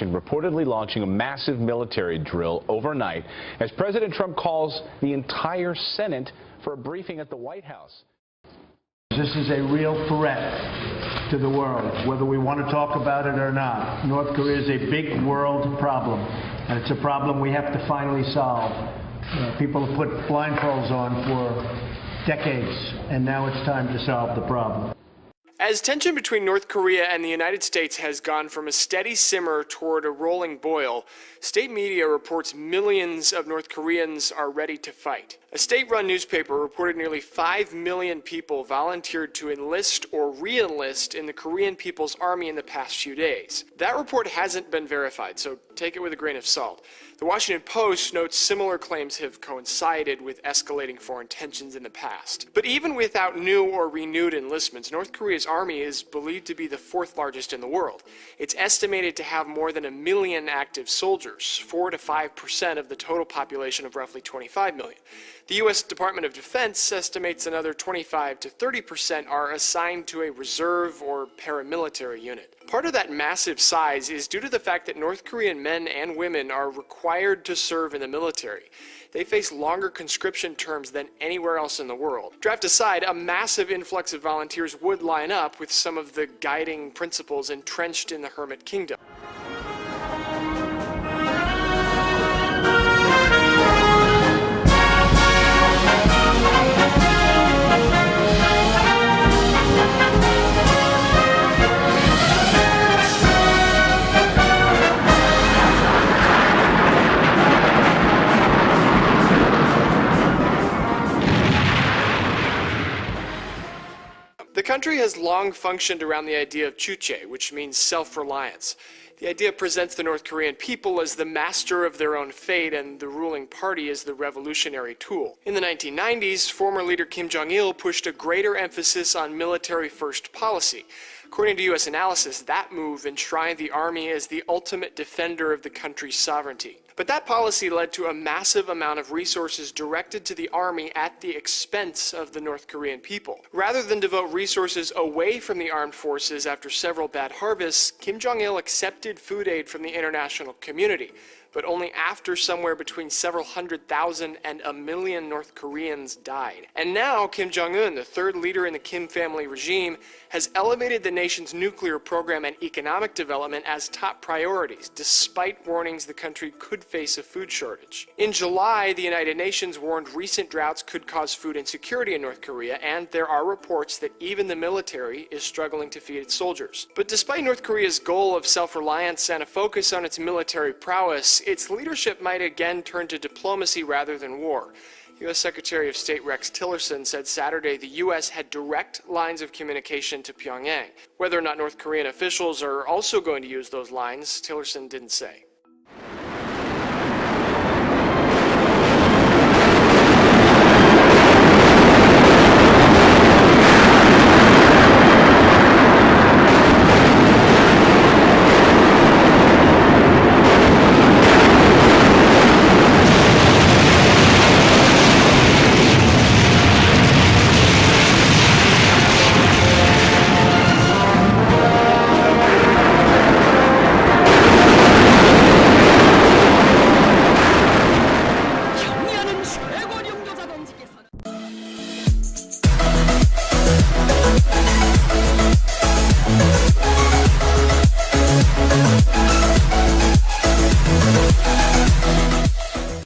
administration reportedly launching a massive military drill overnight as President Trump calls the entire Senate for a briefing at the White House. This is a real threat to the world, whether we want to talk about it or not. North Korea is a big world problem, and it's a problem we have to finally solve. People have put blindfolds on for decades, and now it's time to solve the problem. As tension between North Korea and the United States has gone from a steady simmer toward a rolling boil, state media reports millions of North Koreans are ready to fight. A state-run newspaper reported nearly 5 million people volunteered to enlist or re-enlist in the Korean People's Army in the past few days. That report hasn't been verified, so take it with a grain of salt. The Washington Post notes similar claims have coincided with escalating foreign tensions in the past. But even without new or renewed enlistments, North Korea's army is believed to be the fourth largest in the world. It's estimated to have more than 1 million active soldiers, 4 to 5% of the total population of roughly 25 million. The U.S. Department of Defense estimates another 25 to 30% are assigned to a reserve or paramilitary unit. Part of that massive size is due to the fact that North Korean men and women are required to serve in the military. They face longer conscription terms than anywhere else in the world. Draft aside, a massive influx of volunteers would line up with some of the guiding principles entrenched in the Hermit Kingdom. The country has long functioned around the idea of chuche, which means self-reliance. The idea presents the North Korean people as the master of their own fate and the ruling party as the revolutionary tool. In the 1990s, former leader Kim Jong-il pushed a greater emphasis on military-first policy. According to U.S. analysis, that move enshrined the army as the ultimate defender of the country's sovereignty. But that policy led to a massive amount of resources directed to the army at the expense of the North Korean people. Rather than devote resources away from the armed forces after several bad harvests, Kim Jong-il accepted food aid from the international community, but only after somewhere between several 100,000 and 1 million North Koreans died. And now Kim Jong-un, the third leader in the Kim family regime, has elevated the nation's nuclear program and economic development as top priorities, despite warnings the country could face a food shortage. In July, the United Nations warned recent droughts could cause food insecurity in North Korea, and there are reports that even the military is struggling to feed its soldiers. But despite North Korea's goal of self-reliance and a focus on its military prowess, its leadership might again turn to diplomacy rather than war. U.S. Secretary of State Rex Tillerson said Saturday the U.S. had direct lines of communication to Pyongyang. Whether or not North Korean officials are also going to use those lines, Tillerson didn't say.